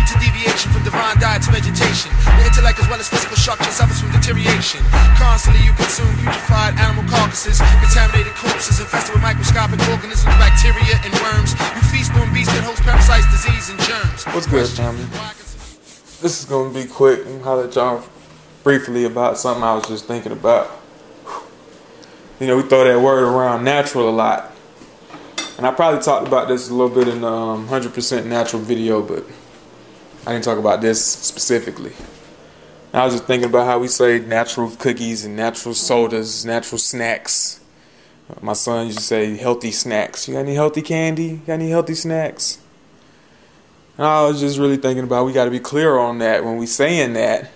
to deviation from divine diet to vegetation. The intellect as well as physical structure suffers from deterioration. Constantly you consume putrefied animal carcasses, contaminated corpses infested with microscopic organisms, bacteria and worms. You feast on beasts that host parasites, disease and germs. What's good, family? This is going to be quick. I'm going to holler at y'all briefly about something I was just thinking about. You know, we throw that word around, natural, a lot. And I probably talked about this a little bit in the 100% natural video, but I didn't talk about this specifically. I was just thinking about how we say natural cookies and natural sodas, natural snacks. My son used to say healthy snacks. You got any healthy candy? You got any healthy snacks? And I was just really thinking about we got to be clear on that when we saying that.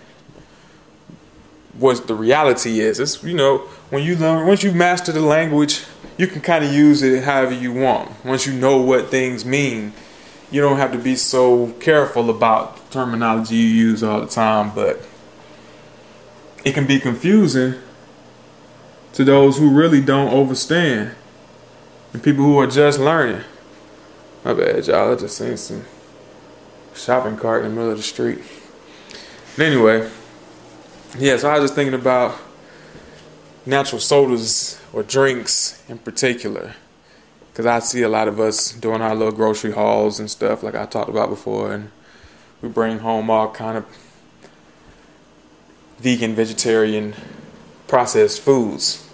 What the reality is. It's, you know, when you learn, once you master the language, you can kind of use it however you want. Once you know what things mean, you don't have to be so careful about the terminology you use all the time, but it can be confusing to those who really don't understand and people who are just learning. My bad, y'all. I just seen some shopping cart in the middle of the street. But anyway, yeah, so I was just thinking about natural sodas or drinks in particular, because I see a lot of us doing our little grocery hauls and stuff like I talked about before, and we bring home all kind of vegan, vegetarian, processed foods.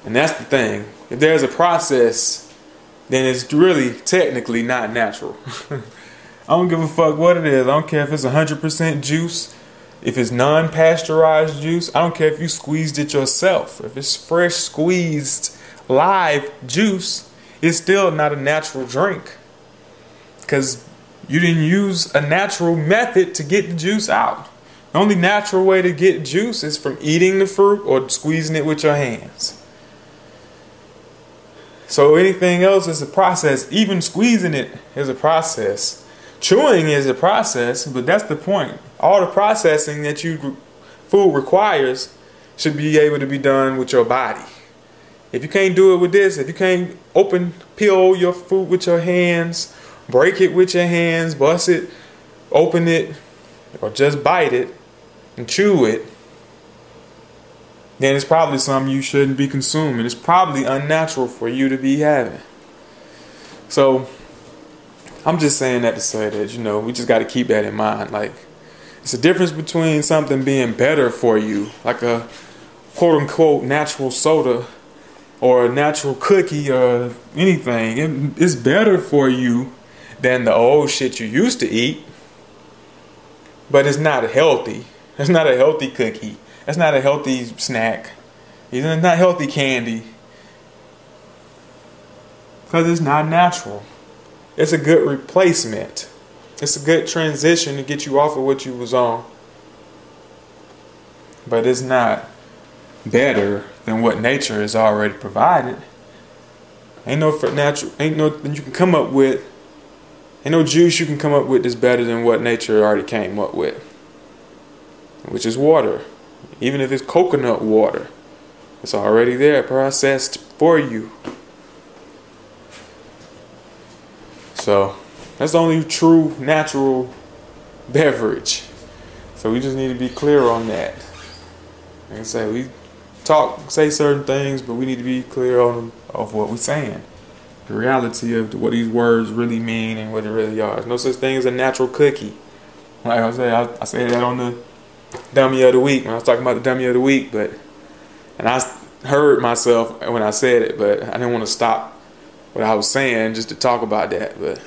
And that's the thing. If there's a process, then it's really technically not natural. I don't give a fuck what it is. I don't care if it's 100% juice, if it's non-pasteurized juice. I don't care if you squeezed it yourself. If it's fresh squeezed live juice, it's still not a natural drink, because you didn't use a natural method to get the juice out. The only natural way to get juice is from eating the fruit or squeezing it with your hands. So anything else is a process. Even squeezing it is a process. Chewing is a process, but that's the point. All the processing that food requires should be able to be done with your body. If you can't do it with this, if you can't peel your fruit with your hands, break it with your hands, bust it, open it, or just bite it and chew it, then it's probably something you shouldn't be consuming. It's probably unnatural for you to be having. So I'm just saying that to say that, you know, we just got to keep that in mind. Like, it's a difference between something being better for you, like a quote-unquote natural soda or a natural cookie or anything. It's better for you than the old shit you used to eat, but it's not healthy. It's not a healthy cookie. It's not a healthy snack. It's not healthy candy, because it's not natural. It's a good replacement. It's a good transition to get you off of what you was on. But it's not better than what nature has already provided. Ain't no you can come up with. Ain't no juice you can come up with that's better than what nature already came up with, which is water. Even if it's coconut water, it's already there, processed for you. So that's the only true natural beverage. So we just need to be clear on that. Like I say, we say certain things, but we need to be clear on of what we're saying. The reality of what these words really mean and what it really are. There's no such thing as a natural cookie. Like I said, I said that on the dummy of the week when I was talking about the dummy of the week, and I heard myself when I said it, but I didn't want to stop what I was saying just to talk about that. But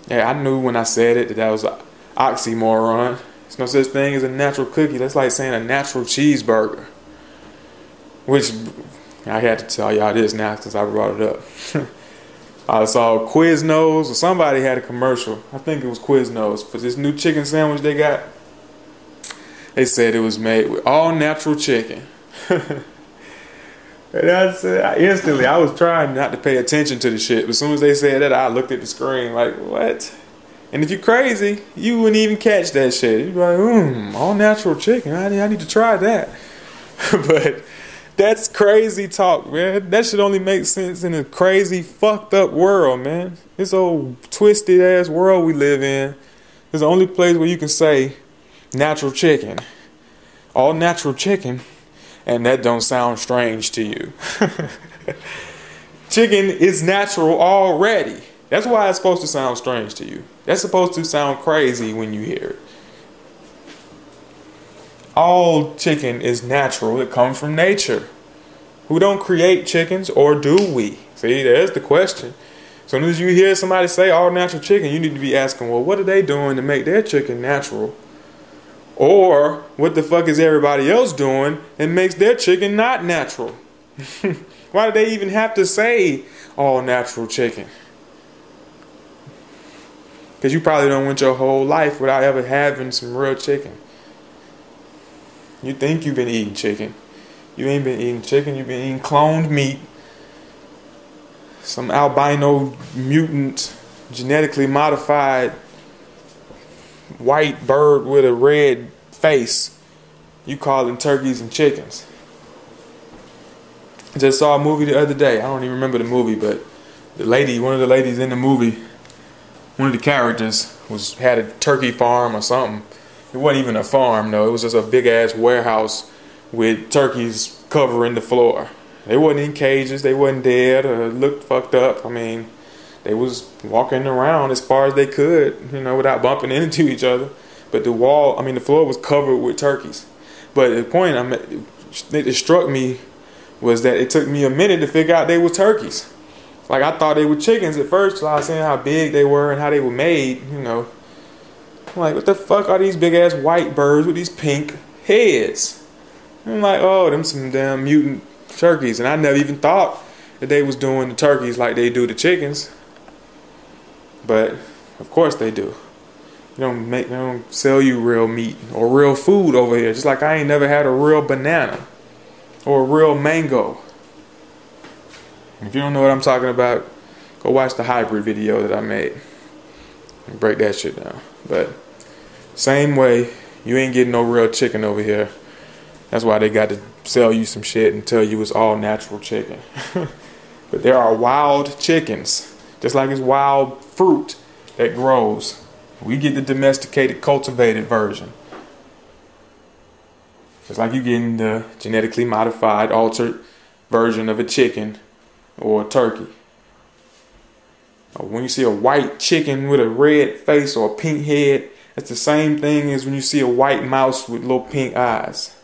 yeah, I knew when I said it that was an oxymoron. There's no such thing as a natural cookie. That's like saying a natural cheeseburger, which I had to tell y'all this now since I brought it up. I saw Quiznos, or somebody had a commercial. I think it was Quiznos for this new chicken sandwich they got. They said it was made with all natural chicken. And I said, instantly, I was trying not to pay attention to the shit. But as soon as they said that, I looked at the screen like, what? And if you're crazy, you wouldn't even catch that shit. You'd be like, all natural chicken. I need to try that. But that's crazy talk, man. That should only make sense in a crazy, fucked up world, man. This old twisted ass world we live in. It's the only place where you can say natural chicken. All natural chicken. And that don't sound strange to you. Chicken is natural already. That's why it's supposed to sound strange to you. That's supposed to sound crazy when you hear it. All chicken is natural. It comes from nature. We don't create chickens, or do we? See, there's the question. As soon as you hear somebody say all natural chicken, you need to be asking, well, what are they doing to make their chicken natural? Or what the fuck is everybody else doing that makes their chicken not natural? Why do they even have to say all natural chicken? Because you probably don't went your whole life without ever having some real chicken. You think you've been eating chicken. You ain't been eating chicken. You've been eating cloned meat. Some albino mutant, genetically modified white bird with a red face. You calling turkeys and chickens. I just saw a movie the other day. I don't even remember the movie, but one of the ladies in the movie, one of the characters had a turkey farm or something. It wasn't even a farm though. It was just a big ass warehouse with turkeys covering the floor. They wasn't in cages. They wasn't dead or looked fucked up. I mean, they was walking around as far as they could, without bumping into each other. But the floor was covered with turkeys. But the point that struck me was that it took me a minute to figure out they were turkeys. Like, I thought they were chickens at first, so I was saying how big they were and how they were made, I'm like, what the fuck are these big ass white birds with these pink heads? I'm like, oh, them some damn mutant turkeys. And I never even thought that they was doing the turkeys like they do the chickens. But of course they do. They don't sell you real meat or real food over here. Just like I ain't never had a real banana or a real mango. If you don't know what I'm talking about, go watch the hybrid video that I made and break that shit down. But same way, you ain't getting no real chicken over here. That's why they got to sell you some shit and tell you it's all natural chicken. But there are wild chickens, just like it's wild fruit that grows. We get the domesticated, cultivated version. Just like you getting the genetically modified, altered version of a chicken or a turkey. When you see a white chicken with a red face or a pink head, it's the same thing as when you see a white mouse with little pink eyes.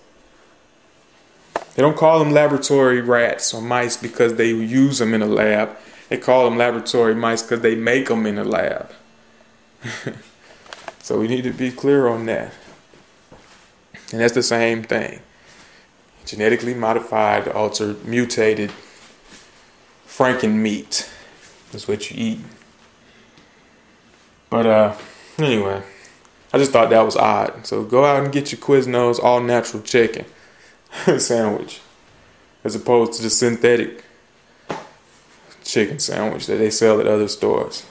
They don't call them laboratory rats or mice because they use them in a lab. They call them laboratory mice because they make them in a lab. So we need to be clear on that. And that's the same thing. Genetically modified, altered, mutated Franken meat is what you eat. But anyway, I just thought that was odd. So go out and get your Quiznos all natural chicken sandwich, as opposed to the synthetic chicken sandwich that they sell at other stores.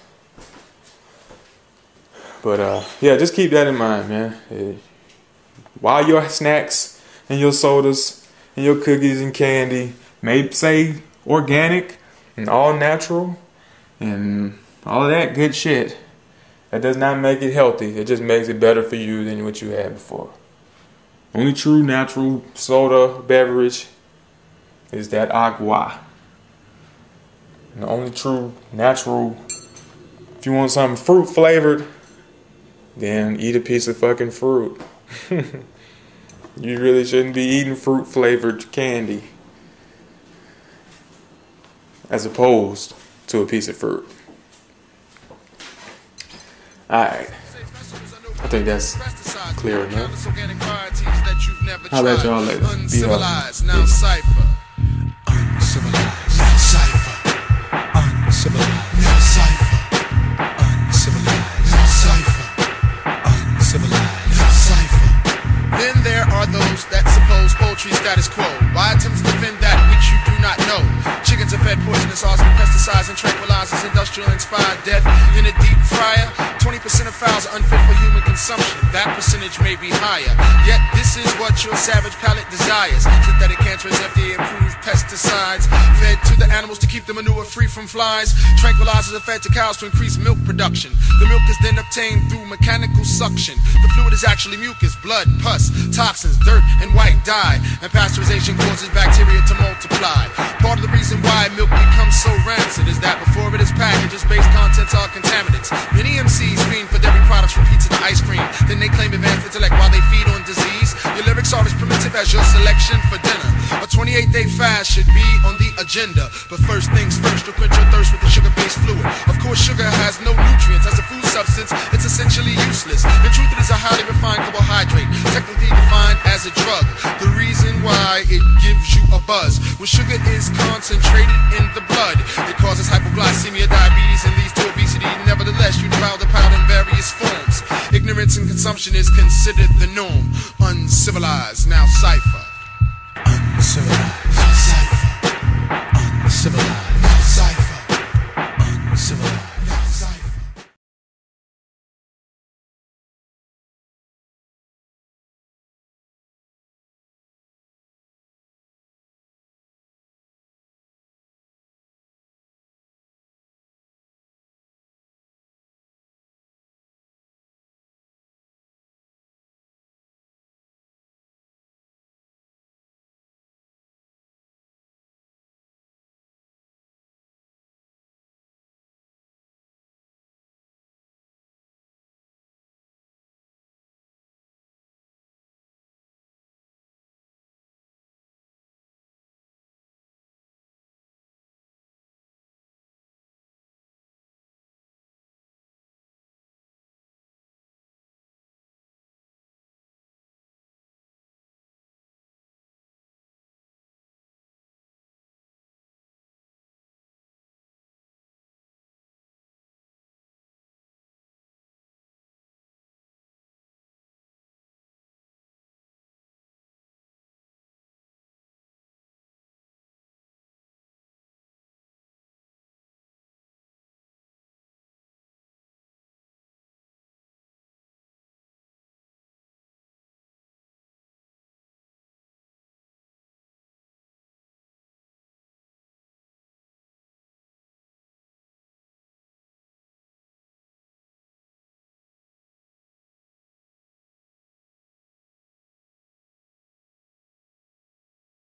But yeah, just keep that in mind, man. While your snacks and your sodas and your cookies and candy may say organic and all natural and all of that good shit, that does not make it healthy. It just makes it better for you than what you had before. Only true natural soda beverage is that agua. And the only true natural, if you want something fruit flavored, then eat a piece of fucking fruit. You really shouldn't be eating fruit flavored candy as opposed to a piece of fruit. Alright, I think that's clear enough. I'll let y'all later. Be Uncivilized, now cipher. Uncivilized, now cipher. Uncivilized, now cipher. Uncivilized, now cipher. Uncivilized, now cipher. Then there are those that suppose poetry status quo. Why attempt to defend that which you do not know? Chickens are fed poisonous arsenic, pesticides and tranquilizers, industrial inspired death in a deep fryer. 20% cinephiles are unfit for human consumption. That percentage may be higher. Yet this is what your savage palate desires. Synthetic cancerous FDA-approved pesticides fed to the animals to keep the manure free from flies. Tranquilizers are fed to cows to increase milk production. The milk is then obtained through mechanical suction. The fluid is actually mucus, blood, pus, toxins, dirt, and white dye. And pasteurization causes bacteria to multiply. Part of the reason why milk becomes so rancid is that before it is packaged, its base contents are contaminants. Many MCs fiend for dairy products from pizza to ice cream. Then they claim advanced intellect while they feed on disease. Your lyrics are as primitive as your selection for dinner. A 28-day fast should be on the agenda. But first things first, you'll quench your thirst with the sugar-based fluid. Of course, sugar has no nutrients. As a food substance, it's essentially useless. In truth, it is a highly refined carbohydrate, technically defined as a drug. The reason why it gives you a buzz. When sugar is concentrated in the blood, it causes hypoglycemia, diabetes, and leads to obesity. Nevertheless, you devour the powder in various forms. Ignorance and consumption is considered the norm. Uncivilized, now cipher. Uncivilized, cipher. Uncivilized.